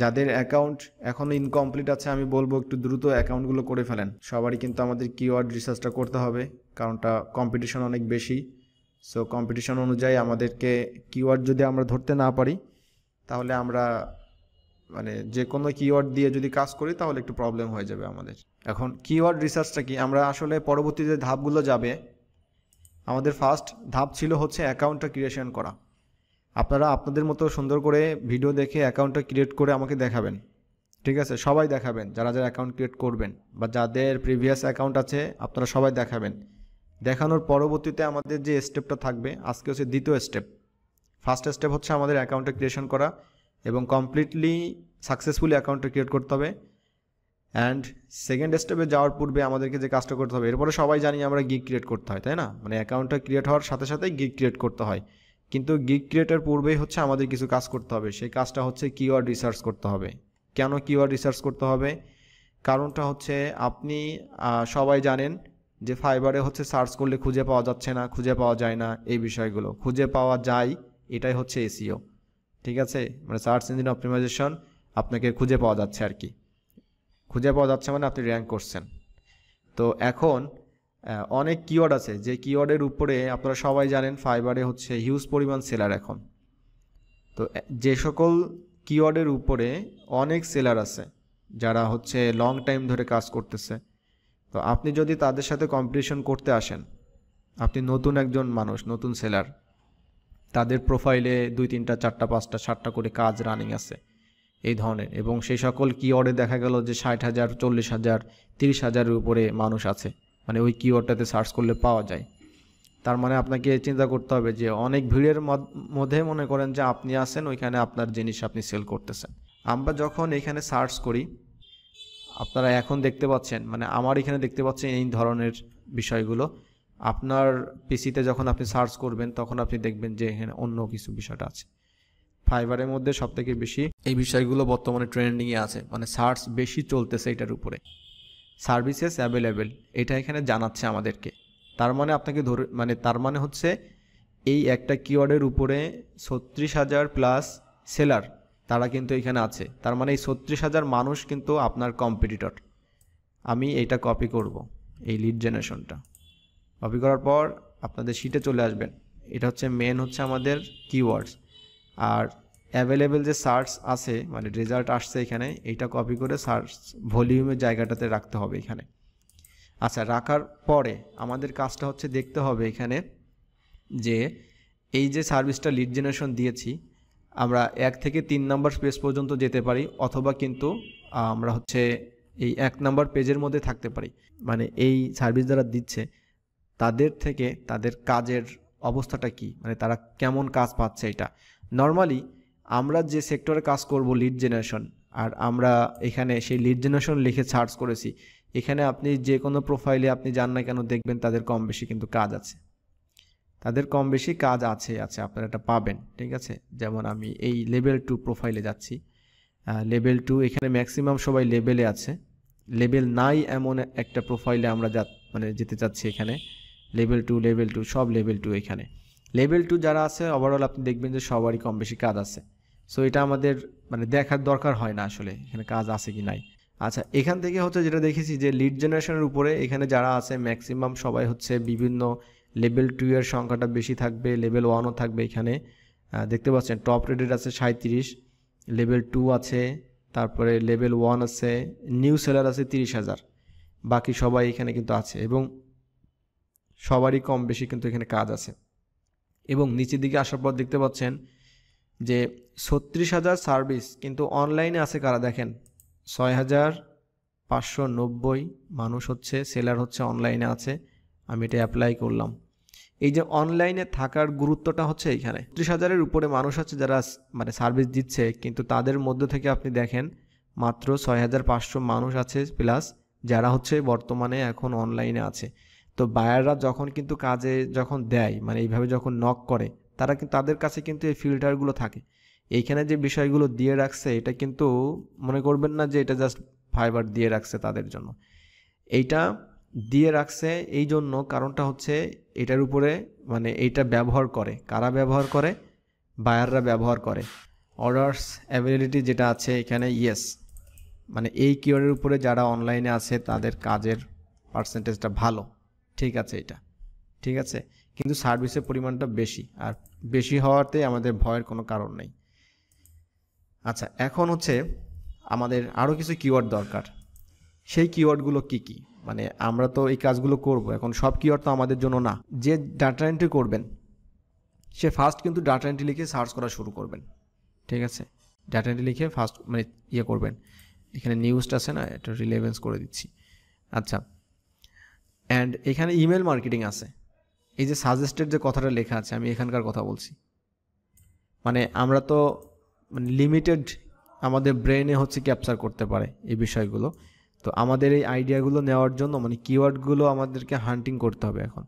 যাদের অ্যাকাউন্ট এখনও ইনকমপ্লিট আছে আমি বলবো একটু দ্রুত অ্যাকাউন্টগুলো করে ফেলেন। সবারই কিন্তু আমাদের কিওয়ার্ড রিসার্চটা করতে হবে, কারণটা কম্পিটিশন অনেক বেশি। সো কম্পিটিশন অনুযায়ী আমাদেরকে কিওয়ার্ড যদি আমরা ধরতে না পারি তাহলে আমরা মানে যে কোনো কিওয়ার্ড দিয়ে যদি কাজ করি তাহলে একটু প্রবলেম হয়ে যাবে আমাদের। এখন কিওয়ার্ড রিসার্চটা কি, আমরা আসলে পরবর্তী যে ধাপগুলো যাবে, আমাদের ফার্স্ট ধাপ ছিল হচ্ছে অ্যাকাউন্টটা ক্রিয়েশন করা। আপনারা আপনাদের মতো সুন্দর করে ভিডিও দেখে অ্যাকাউন্টটা ক্রিয়েট করে আমাকে দেখাবেন, ঠিক আছে? সবাই দেখাবেন, যারা যারা অ্যাকাউন্ট ক্রিয়েট করবেন বা যাদের প্রিভিয়াস অ্যাকাউন্ট আছে আপনারা সবাই দেখাবেন। দেখানোর পরবর্তীতে আমাদের যে স্টেপটা থাকবে আজকে হচ্ছে দ্বিতীয় স্টেপ। ফার্স্ট স্টেপ হচ্ছে আমাদের অ্যাকাউন্টটা ক্রিয়েশন করা এবং কমপ্লিটলি সাকসেসফুলি অ্যাকাউন্টটা ক্রিয়েট করতে হবে। অ্যান্ড সেকেন্ড স্টেপে যাওয়ার পূর্বে আমাদেরকে যে কাজটা করতে হবে, এরপরে সবাই জানি আমরা গিগ ক্রিয়েট করতে হয়, তাই না? মানে অ্যাকাউন্টটা ক্রিয়েট হওয়ার সাথে সাথেই গিগ ক্রিয়েট করতে হয়, কিন্তু গিগ ক্রিয়েটের পূর্বেই হচ্ছে আমাদের কিছু কাজ করতে হবে। সেই কাজটা হচ্ছে কিওয়ার্ড রিসার্চ করতে হবে। কেন কিওয়ার্ড রিসার্চ করতে হবে? কারণটা হচ্ছে আপনি সবাই জানেন যে ফাইবারে হচ্ছে সার্চ করলে খুঁজে পাওয়া যাচ্ছে না, খুঁজে পাওয়া যায় না, এই বিষয়গুলো খুঁজে পাওয়া যায়, এটাই হচ্ছে এসইও, ঠিক আছে? মানে সার্চ ইঞ্জিন অপটিমাইজেশন, আপনাকে খুঁজে পাওয়া যাচ্ছে আর কি। খুঁজে পাওয়া যাচ্ছে মানে আপনি র্যাঙ্ক করছেন। তো এখন অনেক কিওয়ার্ড আছে যে কিওয়ার্ডের উপরে আপনারা সবাই জানেন ফাইবারে হচ্ছে হিউজ পরিমাণ সেলার এখন। তো যে সকল কিওয়ার্ডের উপরে অনেক সেলার আছে যারা হচ্ছে লং টাইম ধরে কাজ করতেছে, তো আপনি যদি তাদের সাথে কম্পিটিশন করতে আসেন, আপনি নতুন একজন মানুষ, নতুন সেলার, তাদের প্রোফাইলে 2, 3, 4, 5, 7টা করে কাজ রানিং আছে এই ধরনের, এবং সেই সকল কিওয়ার্ডে দেখা গেল যে 60,000, 40,000, 30,000-এর উপরে মানুষ আছে, মানে ওই কিওয়ার্ডটাতে সার্চ করলে পাওয়া যায়। তার মানে আপনাকে চিন্তা করতে হবে যে অনেক ভিড়ের মধ্যে মনে করেন যে আপনি আছেন, ওইখানে আপনার জিনিস আপনি সেল করতেছেন। আমরা যখন এখানে সার্চ করি, আপনারা এখন দেখতে পাচ্ছেন, মানে আমার এখানে দেখতে পাচ্ছেন এই ধরনের বিষয়গুলো। আপনার পিসিতে যখন আপনি সার্চ করবেন তখন আপনি দেখবেন যে এখানে অন্য কিছু বিষয়টা আছে। ফাইবারের মধ্যে সবথেকে বেশি এই বিষয়গুলো বর্তমানে ট্রেন্ডিংয়ে আছে, মানে সার্চ বেশি চলতেছে এটার উপরে। সার্ভিসেস অ্যাভেলেবেল এটা এখানে জানাচ্ছে আমাদেরকে। তার মানে আপনাকে তার মানে হচ্ছে এই একটা কিওয়ার্ডের উপরে 36,000 প্লাস সেলার তারা কিন্তু এখানে আছে। তার মানে এই 36,000 মানুষ কিন্তু আপনার কম্পিটিটর। আমি এইটা কপি করব, এই লিড জেনারেশনটা কপি করার পর আপনাদের শিটে চলে আসবেন। এটা হচ্ছে মেন হচ্ছে আমাদের কিওয়ার্ডস, আর অ্যাভেলেবেল যে সার্চ আছে মানে রেজাল্ট আসছে এখানে, এইটা কপি করে সার্চ ভলিউমের জায়গাটাতে রাখতে হবে এখানে। আচ্ছা, রাখার পরে আমাদের কাজটা হচ্ছে দেখতে হবে এখানে যে এই যে সার্ভিসটা লিড জেনারেশন দিয়েছি, আমরা 1 থেকে 3 নাম্বার পেজ পর্যন্ত যেতে পারি, অথবা কিন্তু আমরা হচ্ছে এই 1 নাম্বার পেজের মধ্যে থাকতে পারি। মানে এই সার্ভিস যারা দিচ্ছে তাদের থেকে তাদের কাজের অবস্থাটা কি, মানে তারা কেমন কাজ পাচ্ছে। এটা নর্মালি আমরা যে সেক্টরে কাজ করব লিড জেনারেশন, আর আমরা এখানে সেই লিড জেনারেশন লিখে সার্চ করেছি, এখানে আপনি যে কোনো প্রোফাইলে আপনি যান না কেন দেখবেন তাদের কম বেশি কিন্তু কাজ আছে, তাদের কম বেশি কাজ আছে আপনারা এটা পাবেন, ঠিক আছে? যেমন আমি এই লেভেল 2 প্রোফাইলে যাচ্ছি, লেভেল 2 এখানে ম্যাক্সিমাম সবাই লেভেলে আছে। লেভেল নাই এমন একটা প্রোফাইলে আমরা যেতে চাচ্ছি। এখানে লেভেল 2 সব লেভেল 2 এখানে। লেভেল 2 যারা আছে ওভারঅল আপনি দেখবেন যে সবারই কম বেশি কাজ আছে। সো এটা আমাদের দেখার দরকার হয় না আসলে এখানে কাজ আছে কি নাই। আচ্ছা, এখান থেকে হচ্ছে যেটা দেখেছি যে লিড জেনারেশনের উপরে এখানে যারা আছে ম্যাক্সিমাম সবাই হচ্ছে বিভিন্ন লেভেল 2 এর সংখ্যাটা বেশি থাকবে, লেভেল 1ও থাকবে। এখানে দেখতে পাচ্ছেন টপ রেটেড আছে 37, লেভেল 2 আছে, তারপরে লেভেল 1 আছে, নিউ সেলার আছে 30,000, বাকি সবাই এখানে কিন্তু আছে এবং সবারই কম বেশি কিন্তু এখানে কাজ আছে। এবং নিচের দিকে আসার পর দেখতে পাচ্ছেন যে 36,000 সার্ভিস কিন্তু অনলাইনে আছে কারা দেখেন, 6,590 মানুষ হচ্ছে সেলার হচ্ছে অনলাইনে আছে। আমি এটা অ্যাপ্লাই করলাম। এই যে অনলাইনে থাকার গুরুত্বটা হচ্ছে এইখানে 30,000-এর উপরে মানুষ আছে যারা সার্ভিস দিচ্ছে, কিন্তু তাদের মধ্যে থেকে আপনি দেখেন মাত্র 6,500 মানুষ আছে প্লাস যারা হচ্ছে বর্তমানে এখন অনলাইনে আছে। তো বায়াররা যখন কিন্তু কাজে যখন দেয়, এইভাবে যখন নক করে, তাদের কাছে কিন্তু এই ফিল্টারগুলো থাকে। এইখানে যে বিষয়গুলো দিয়ে রাখছে এটা কিন্তু মনে করবেন না যে এটা জাস্ট ফাইবার দিয়ে রাখছে তাদের জন্য। এইটা দিয়ে রাখছে এই জন্য, কারণটা হচ্ছে এটার উপরে এইটা ব্যবহার করে কারা ব্যবহার করে, বায়াররা ব্যবহার করে। অর্ডার্স অ্যাভেলেবিলিটি যেটা আছে এখানে ইয়েস, মানে এই কিওয়ার্ডের উপরে যারা অনলাইনে আছে তাদের কাজের পার্সেন্টেজটা ভালো, ঠিক আছে এটা, ঠিক আছে, কিন্তু সার্ভিসের পরিমাণটা বেশি, আর বেশি হওয়াতে আমাদের ভয়ের কোনো কারণ নেই। আচ্ছা, এখন হচ্ছে আমাদের আরও কিছু কিওয়ার্ড দরকার। সেই কিওয়ার্ডগুলো কি কি, মানে আমরা তো এই কাজগুলো করব, এখন সব কিওয়ার্ড তো আমাদের জন্য না। যে ডাটা এন্ট্রি করবেন সে ফার্স্ট কিন্তু ডাটা এন্ট্রি লিখে সার্চ করা শুরু করবেন, ঠিক আছে, ডাটা এন্ট্রি লিখে ফার্স্ট মানে ইয়ে করবেন। এখানে নিউজটা আছে না, এটা রিলেভেন্স করে দিচ্ছি। আচ্ছা, অ্যান্ড এখানে ইমেল মার্কেটিং আছে। এই যে সাজেস্টেড যে কথাটা লেখা আছে, আমি এখানকার কথা বলছি। মানে আমরা তো মানে লিমিটেড আমাদের ব্রেনে হচ্ছে ক্যাপচার করতে পারে এই বিষয়গুলো। তো আমাদের এই আইডিয়াগুলো নেওয়ার জন্য মানে কিওয়ার্ডগুলো আমাদেরকে হান্টিং করতে হবে। এখন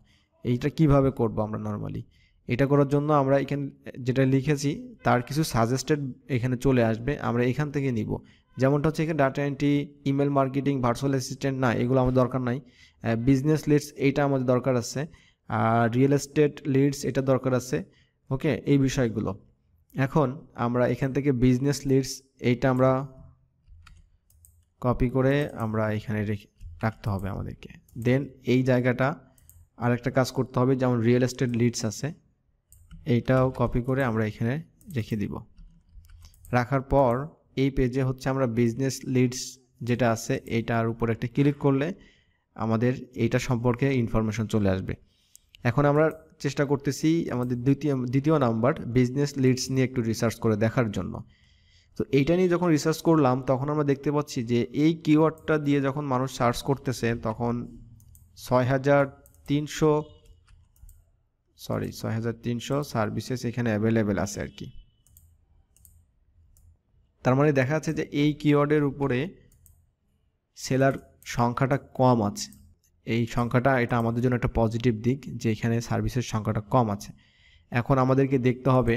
এইটা কিভাবে করব আমরা নর্মালি, এটা করার জন্য আমরা এখানে যেটা লিখেছি তার কিছু সাজেস্টেড এখানে চলে আসবে, আমরা এখান থেকে নিব। যেমনটা হচ্ছে এখানে data entry, email marketing, virtual assistant, না এগুলো আমাদের দরকার নাই। বিজনেস লিডস এইটা আমাদের দরকার আছে, আর রিয়েল এস্টেট লিডস এটা দরকার আছে। ওকে, এই বিষয়গুলো এখন আমরা এখান থেকে বিজনেস লিডস এইটা আমরা কপি করে আমরা এখানে রাখতে হবে আমাদেরকে। দেন এই জায়গাটা আরেকটা কাজ করতে হবে, যেমন রিয়েল এস্টেট লিডস আছে, এইটাও কপি করে আমরা এখানে রেখে দিব। রাখার পর এই পেজে হচ্ছে আমরা বিজনেস লিডস যেটা আছে এইটার উপর একটা ক্লিক করলে আমাদের এইটা সম্পর্কে ইনফরমেশন চলে আসবে। এখন আমরা চেষ্টা করতেছি আমাদের দ্বিতীয় নাম্বার বিজনেস লিডস নিয়ে একটু রিসার্চ করে দেখার জন্য। তো এইটা নিয়ে যখন রিসার্চ করলাম তখন আমরা দেখতে পাচ্ছি যে এই কিওয়ার্ডটা দিয়ে যখন মানুষ সার্চ করতেছে তখন 6300 সার্ভিসেস এখানে অ্যাভেলেবেল আছে আর কি। তার মানে দেখা যাচ্ছে যে এই কিওয়ার্ডের উপরে সেলার সংখ্যাটা কম আছে। এই সংখ্যাটা এটা আমাদের জন্য একটা পজিটিভ দিক যে এখানে সার্ভিসের সংখ্যাটা কম আছে। এখন আমাদেরকে দেখতে হবে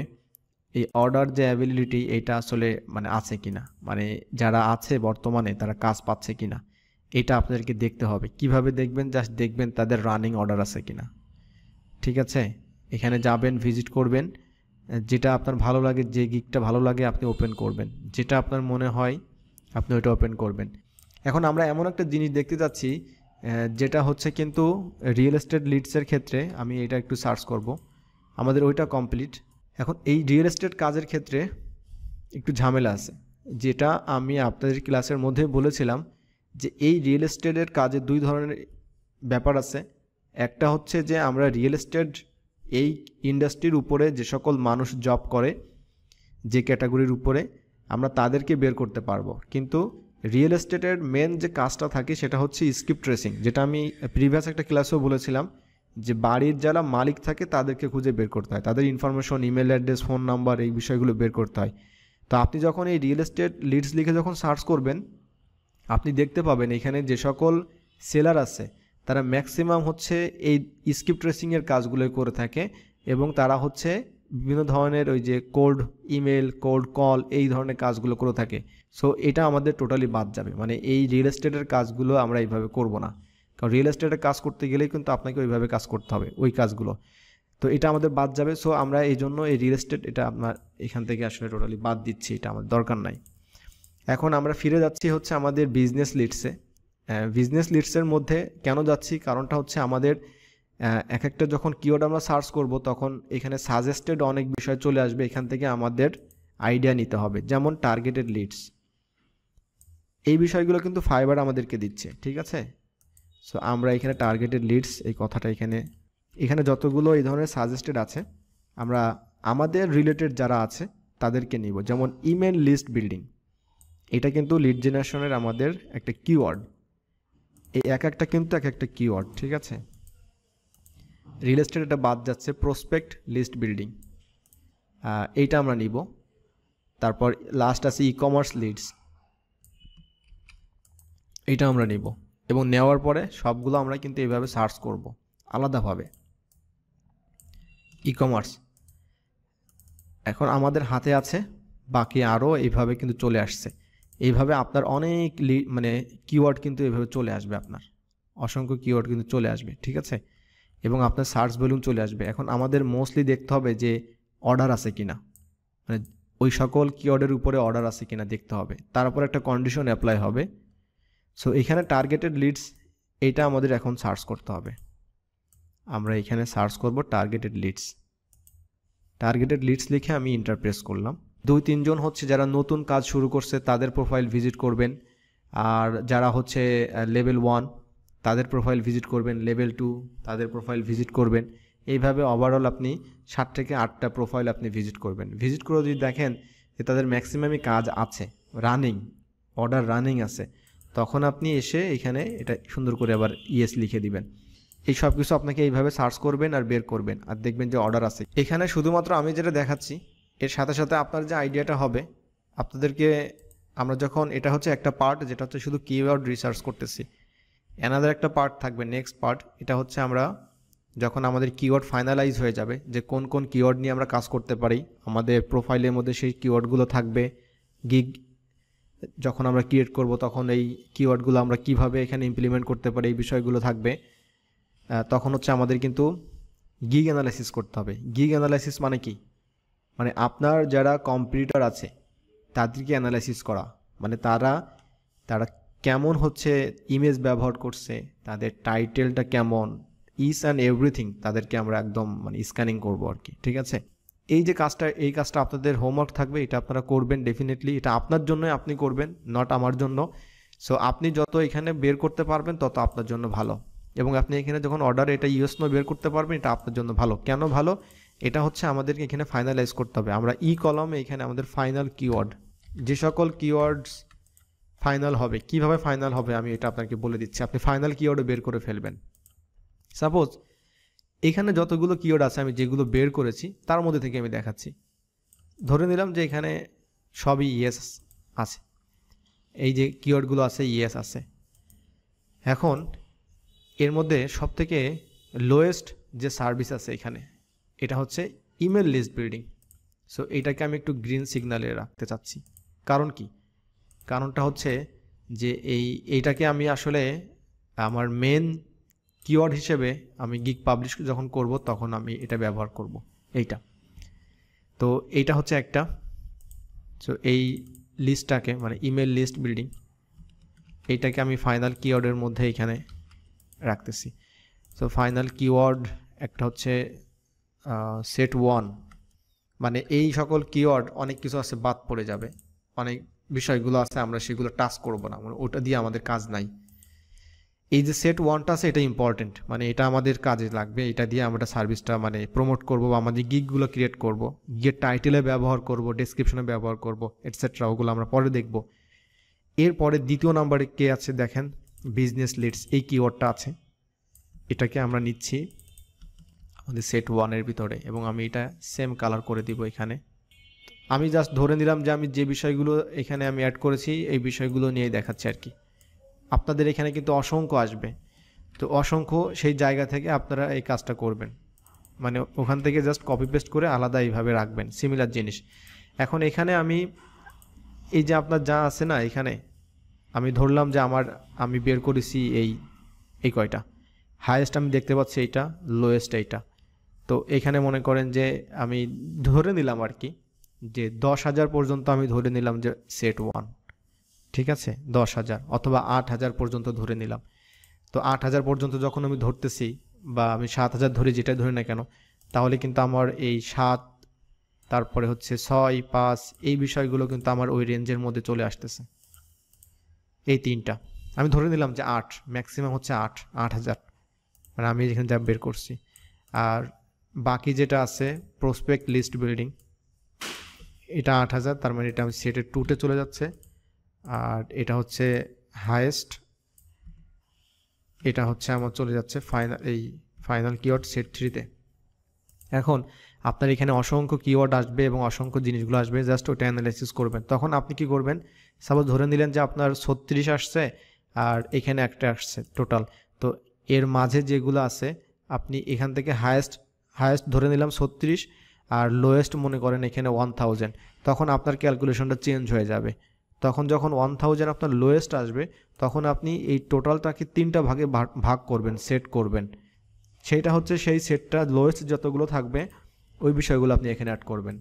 এই অর্ডার যে অ্যাভেলেবিলিটি এটা আসলে মানে আছে কিনা, মানে যারা আছে বর্তমানে তারা কাজ পাচ্ছে কিনা, এটা আপনাদেরকে দেখতে হবে। কিভাবে দেখবেন? জাস্ট দেখবেন তাদের রানিং অর্ডার আছে কিনা, ঠিক আছে। এখানে যাবেন, ভিজিট করবেন, যেটা আপনার ভালো লাগে, যে গিকটা ভালো লাগে আপনি ওপেন করবেন, যেটা আপনার মনে হয় আপনি ওইটা ওপেন করবেন। এখন আমরা এমন একটা জিনিস দেখতে যাচ্ছি যেটা হচ্ছে কিন্তু রিয়েল এস্টেট লিডসের ক্ষেত্রে আমি এটা একটু সার্চ করব, আমাদের ওইটা কমপ্লিট। এখন এই রিয়েল এস্টেট কাজের ক্ষেত্রে একটু ঝামেলা আছে, যেটা আমি আপনাদের ক্লাসের মধ্যে বলেছিলাম যে এই রিয়েল এস্টেটের কাজে দুই ধরনের ব্যাপার আছে। একটা হচ্ছে যে আমরা রিয়েল এস্টেট এই ইন্ডাস্ট্রির উপরে যে সকল মানুষ জব করে, যে ক্যাটাগরির উপরে, আমরা তাদেরকে বের করতে পারবো। কিন্তু রিয়েল এস্টেটের মেন যে কাজটা থাকে সেটা হচ্ছে স্ক্রিপ্ট ট্রেসিং, যেটা আমি প্রিভিয়াস একটা ক্লাসেও বলেছিলাম যে বাড়ির যারা মালিক থাকে তাদেরকে খুঁজে বের করতে হয়, তাদের information, email address, phone number, এই বিষয়গুলো বের করতে হয়। তো আপনি যখন এই রিয়েল এস্টেট লিডস লিখে যখন সার্চ করবেন আপনি দেখতে পাবেন এখানে যে সকল সেলার আছে তারা ম্যাক্সিমাম হচ্ছে এই স্ক্রিপ্ট ট্রেসিংয়ের কাজগুলোই করে থাকে, এবং তারা হচ্ছে বিভিন্ন ধরনের ওই যে কোল্ড ইমেল, কোল্ড কল, এই ধরনের কাজগুলো করে থাকে। সো এটা আমাদের টোটালি বাদ যাবে, মানে এই রিয়েল এস্টেটের কাজগুলো আমরা এইভাবে করব না, কারণ রিয়েল এস্টেটের কাজ করতে গেলেই কিন্তু আপনাকে ওইভাবে কাজ করতে হবে ওই কাজগুলো। তো এটা আমাদের বাদ যাবে। সো আমরা এই জন্য এই রিয়েল এস্টেট এটা আপনার এখান থেকে আসলে টোটালি বাদ দিচ্ছি, এটা আমাদের দরকার নাই। এখন আমরা ফিরে যাচ্ছি হচ্ছে আমাদের বিজনেস লিডসে। বিজনেস লিডসের মধ্যে কেন যাচ্ছি, কারণটা হচ্ছে আমাদের এক একটা যখন কিওয়ার্ড আমরা সার্চ করব তখন এখানে সাজেস্টেড অনেক বিষয় চলে আসবে, এখান থেকে আমাদের আইডিয়া নিতে হবে। যেমন টার্গেটেড লিডস, এই বিষয়গুলো কিন্তু ফাইবার আমাদেরকে দিচ্ছে, ঠিক আছে। সো আমরা এখানে টার্গেটেড লিডস এই কথাটা এখানে যতগুলো এই ধরনের সাজেস্টেড আছে আমরা আমাদের রিলেটেড যারা আছে তাদেরকে নিব। যেমন ইমেল লিস্ট বিল্ডিং, এটা কিন্তু লিড জেনারেশনের আমাদের একটা কিওয়ার্ড, এই এক একটা কিন্তু এক একটা কিওয়ার্ড, ঠিক আছে। রিয়েল এস্টেট এটা বাদ যাচ্ছে। প্রসপেক্ট লিস্ট বিল্ডিং, এইটা আমরা নিব। তারপর লাস্ট আছে ই কমার্স লিডস, এইটা আমরা নিব, এবং নেওয়ার পরে সবগুলো আমরা কিন্তু এইভাবে সার্চ করব আলাদাভাবে। ই কমার্স এখন আমাদের হাতে আছে, বাকি আরও এইভাবে কিন্তু চলে আসছে। এইভাবে আপনার অনেক মানে কিওয়ার্ড কিন্তু এইভাবে চলে আসবে, আপনার অসংখ্য কিওয়ার্ড কিন্তু চলে আসবে, ঠিক আছে, এবং আপনার সার্চ ভলিউম চলে আসবে। এখন আমাদের মোস্টলি দেখতে হবে যে অর্ডার আছে কিনা, মানে ওই সকল কিওয়ার্ডের উপরে অর্ডার আছে কিনা দেখতে হবে, তারপর একটা কন্ডিশন অ্যাপ্লাই হবে। সো এখানে টার্গেটেড লিডস, এইটা আমাদের এখন সার্চ করতে হবে। আমরা এখানে সার্চ করব টার্গেটেড লিডস। টার্গেটেড লিডস লিখে আমি এন্টার প্রেস করলাম। 2-3 জন হচ্ছে যারা নতুন কাজ শুরু করছে তাদের প্রোফাইল ভিজিট করবেন, আর যারা হচ্ছে লেভেল 1 তাদের প্রোফাইল ভিজিট করবেন, লেভেল 2 তাদের প্রোফাইল ভিজিট করবেন। এইভাবে ওভারঅল আপনি 7 থেকে 8টা প্রোফাইল আপনি ভিজিট করবেন। ভিজিট করে যদি দেখেন যে তাদের ম্যাক্সিমামই কাজ আছে, রানিং, অর্ডার রানিং আছে, তখন আপনি এসে এখানে এটা সুন্দর করে আবার ইয়েস লিখে দিবেন। এই সব কিছু আপনাকে এইভাবে সার্চ করবেন আর বের করবেন, আর দেখবেন যে অর্ডার আছে। এখানে শুধুমাত্র আমি যেটা দেখাচ্ছি, এর সাথে সাথে আপনার যে আইডিয়াটা হবে, আপনাদেরকে আমরা যখন, এটা হচ্ছে একটা পার্ট যেটা হচ্ছে শুধু কিওয়ার্ড রিসার্চ করতেছি, অ্যানাদার একটা পার্ট থাকবে, নেক্সট পার্ট, এটা হচ্ছে আমরা যখন আমাদের কিওয়ার্ড ফাইনালাইজ হয়ে যাবে যে কোন কোন কিওয়ার্ড নিয়ে আমরা কাজ করতে পারি, আমাদের প্রোফাইলের মধ্যে সেই কিওয়ার্ডগুলো থাকবে। গিগ যখন আমরা ক্রিয়েট করব তখন এই কিওয়ার্ডগুলো আমরা কিভাবে এখানে ইমপ্লিমেন্ট করতে পারি এই বিষয়গুলো থাকবে। তখন হচ্ছে আমাদের কিন্তু গিগ অ্যানালাইসিস করতে হবে। গিগ অ্যানালাইসিস মানে কি? মানে আপনার যারা কম্পিটিটর আছে তাদেরকে অ্যানালাইসিস করা, মানে তারা কেমন হচ্ছে ইমেজ ব্যবহার করছে, তাদের টাইটেলটা কেমন, ইচ অ্যান্ড এভরিথিং তাদেরকে আমরা একদম মানে স্ক্যানিং করবো আর কি। ঠিক আছে, এই কাজটা আপনাদের হোমওয়ার্ক থাকবে, এটা আপনারা করবেন ডেফিনেটলি। এটা আপনার জন্যই আপনি করবেন, নট আমার জন্য। সো আপনি যত এখানে বের করতে পারবেন তত আপনার জন্য ভালো, এবং আপনি এখানে যখন অর্ডার এটা ইউএস নো বের করতে পারবেন, এটা আপনার জন্য ভালো। কেন ভালো? এটা হচ্ছে আমাদেরকে এখানে ফাইনালাইজ করতে হবে। আমরা কলমে এখানে আমাদের ফাইনাল কিওয়ার্ড, যে সকল কিওয়ার্ডস ফাইনাল হবে, কিভাবে ফাইনাল হবে আমি এটা আপনাকে বলে দিচ্ছি। আপনি ফাইনাল কিওয়ার্ডও বের করে ফেলবেন। সাপোজ এখানে যতগুলো কিওয়ার্ড আছে আমি যেগুলো বের করেছি তার মধ্যে থেকে আমি দেখাচ্ছি। ধরে নিলাম যে এখানে সবই ইয়েস আছে, এই যে কিওয়ার্ডগুলো আছে ইয়েস আছে। এখন এর মধ্যে সবথেকে লোয়েস্ট যে সার্ভিস আছে এখানে, এটা হচ্ছে ইমেল লিস্ট বিল্ডিং। সো এইটাকে আমি একটু গ্রিন সিগন্যালে রাখতে চাচ্ছি। কারণ কি? কারণটা হচ্ছে যে এইটাকে আমি আসলে আমার মেন কিওয়ার্ড হিসেবে আমি গিগ পাবলিশ যখন করব তখন আমি এটা ব্যবহার করব, এইটা। তো এইটা হচ্ছে একটা। সো এই লিস্টটাকে মানে ইমেল লিস্ট বিল্ডিং, এইটাকে আমি ফাইনাল কিওয়ার্ডের মধ্যে এখানে রাখতেছি। সো ফাইনাল কিওয়ার্ড একটা হচ্ছে সেট 1, মানে এই সকল কিওয়ার্ড অনেক কিছু আছে বাদ পড়ে যাবে, অনেক বিষয়গুলো আছে আমরা সেগুলো টাচ করব না, মানে ওটা দিয়ে আমাদের কাজ নাই। এই যে সেট 1টা আছে এটা ইম্পর্টেন্ট, মানে এটা আমাদের কাজে লাগবে, এটা দিয়ে আমরা সার্ভিসটা মানে প্রমোট করব বা আমাদের গিগগুলো ক্রিয়েট করব, গিগের টাইটেলে ব্যবহার করব, ডেসক্রিপশনে ব্যবহার করব, এটসেট্রা, ওগুলো আমরা পরে দেখব। এরপরে দ্বিতীয় নাম্বারে কে আছে দেখেন, বিজনেস লিডস, এই কিওয়ার্ডটা আছে, এটাকে আমরা নিচ্ছি আমাদের সেট 1-এর ভিতরে, এবং আমি এটা সেম কালার করে দিব এখানে। আমি জাস্ট ধরে নিলাম যে আমি যে বিষয়গুলো এখানে আমি অ্যাড করেছি এই বিষয়গুলো নিয়েই দেখাচ্ছি আর কি। আপনাদের এখানে কিন্তু অসংখ্য আসবে, তো অসংখ্য সেই জায়গা থেকে আপনারা এই কাজটা করবেন, মানে ওখান থেকে জাস্ট কপি পেস্ট করে আলাদা এইভাবে রাখবেন সিমিলার জিনিস। এখন এখানে আমি এই যে আপনার যা আছে না, এখানে আমি ধরলাম যে আমি বের করেছি এই কয়টা, হাইয়েস্ট আমি দেখতে পাচ্ছি এইটা, লোয়েস্ট এইটা। তো এখানে মনে করেন যে আমি ধরে নিলাম আর কি যে 10,000 পর্যন্ত আমি ধরে নিলাম যে সেট 1, ঠিক আছে, 10,000 অথবা 8,000 পর্যন্ত ধরে নিলাম। তো 8,000 পর্যন্ত যখন আমি ধরতেছি, বা আমি 7,000 ধরে, যেটা ধরে না কেন, তাহলে কিন্তু আমার এই 7, তারপরে হচ্ছে 6, 5, এই বিষয়গুলো কিন্তু আমার ওই রেঞ্জের মধ্যে চলে আসতেছে। এই 3টা আমি ধরে নিলাম যে 8, ম্যাক্সিমাম হচ্ছে 8,000, মানে আমি এখানে যা বের করছি। আর বাকি যেটা আছে প্রসপেক্ট লিস্ট বিল্ডিং, এটা 8,000, তার মানে এটা আমি সেটের 2-তে চলে যাচ্ছে। আর এটা হচ্ছে হাইয়েস্ট, এটা হচ্ছে আমার চলে যাচ্ছে ফাইনাল কিওয়ার্ড সেট 3-তে। এখন আপনার এখানে অসংখ্য কিওয়ার্ড আসবে এবং অসংখ্য জিনিসগুলো আসবে, জাস্ট ওটা অ্যানালাইসিস করবেন। তখন আপনি কি করবেন, সাপোজ ধরে নিলেন যে আপনার 36 আসছে আর এখানে একটা আসছে টোটাল, তো এর মাঝে যেগুলো আছে আপনি এখান থেকে হায়েস্ট ধরে নিলাম 36 আর লোয়েস্ট মনে করেন এখানে 1000, তখন আপনার ক্যালকুলেশনটা চেঞ্জ হয়ে যাবে। তখন যখন 1000 আপনার লোয়েস্ট আসবে, তখন আপনি এই টোটালটাকে 3টা ভাগে ভাগ করবেন, সেট করবেন। সেইটা হচ্ছে সেই সেটটা লোয়েস্ট যতগুলো থাকবে ওই বিষয়গুলো আপনি এখানে অ্যাড করবেন।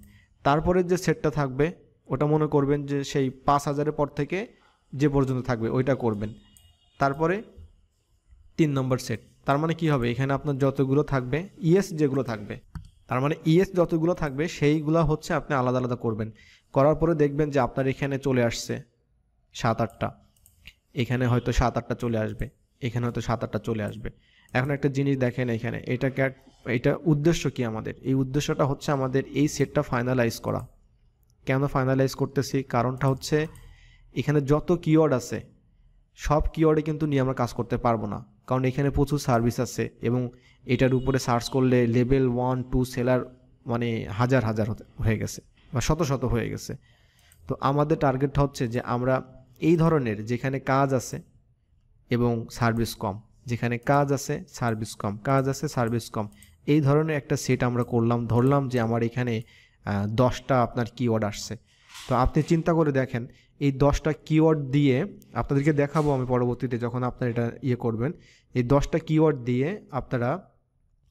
তারপরে যে সেটটা থাকবে ওটা মনে করবেন যে সেই 5,000-এর পর থেকে যে পর্যন্ত থাকবে ওইটা করবেন। তারপরে 3 নম্বর সেট, তার মানে কি হবে, এখানে আপনার যতগুলো থাকবে ইএস যেগুলো থাকবে, তার মানে ইএস যতগুলো থাকবে সেইগুলো হচ্ছে আপনি আলাদা আলাদা করবেন। করার পরে দেখবেন যে আপনার এখানে চলে আসছে 7-8টা, এখানে হয়তো 7-8টা চলে আসবে, এখানে হয়তো 7-8টা চলে আসবে। এখন একটা জিনিস দেখেন এখানে, এটা উদ্দেশ্য কি আমাদের? এই উদ্দেশ্যটা হচ্ছে আমাদের এই সেটটা ফাইনালাইজ করা। কেন ফাইনালাইজ করতেছি? কারণটা হচ্ছে এখানে যত কিওয়ার্ড আছে সব কিওয়ার্ডে কিন্তু নিয়ে আমরা কাজ করতে পারবো না, কারণ এখানে প্রচুর সার্ভিস আছে এবং এটার উপরে সার্চ করলে লেভেল 1, 2 সেলার মানে হাজার হাজার হয়ে গেছে বা শত শত হয়ে গেছে। তো আমাদের টার্গেটটা হচ্ছে যে আমরা এই ধরনের যেখানে কাজ আছে এবং সার্ভিস কম, যেখানে কাজ আছে সার্ভিস কম, কাজ আছে সার্ভিস কম, এই ধরনের একটা সেট আমরা করলাম। ধরলাম যে আমার এখানে 10টা আপনার কিওয়ার্ড আসছে। তো আপনি চিন্তা করে দেখেন এই 10টা কিওয়ার্ড দিয়ে আপনাদেরকে দেখাবো আমি পরবর্তীতে যখন আপনারা এটা করবেন। এই 10টা কিওয়ার্ড দিয়ে আপনারা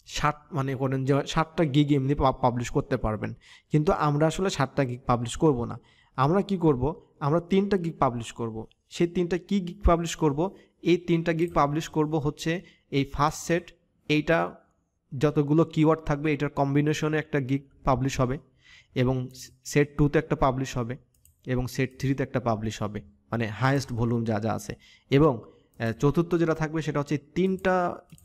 60 মানে করেন যে 7টা গিগ এমনি পাবলিশ করতে পারবেন। কিন্তু আমরা আসলে 7টা গিগ পাবলিশ করব না। আমরা কি করব, আমরা 3টা গিগ পাবলিশ করব। সেই 3টা কি গিগ পাবলিশ করব? এই 3টা গিগ পাবলিশ করব হচ্ছে এই ফার্স্ট সেট, এইটা যতগুলো কিওয়ার্ড থাকবে এটার কম্বিনেশনে একটা গিগ পাবলিশ হবে, এবং সেট 2তে একটা পাবলিশ হবে, এবং সেট 3তে একটা পাবলিশ হবে, মানে হাইয়েস্ট ভলিউম যা যা আছে। এবং চতুর্থ যেটা থাকবে সেটা হচ্ছে 3টা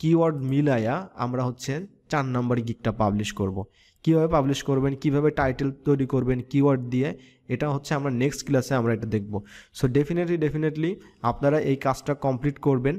কিওয়ার্ড মিলাইয়া আমরা হচ্ছে 4 নম্বর গিগটা পাবলিশ করব। কীভাবে পাবলিশ করবেন, কিভাবে টাইটেল তৈরি করবেন কিওয়ার্ড দিয়ে, এটা হচ্ছে আমরা নেক্সট ক্লাসে আমরা এটা দেখব। সো ডেফিনেটলি আপনারা এই কাজটা কমপ্লিট করবেন।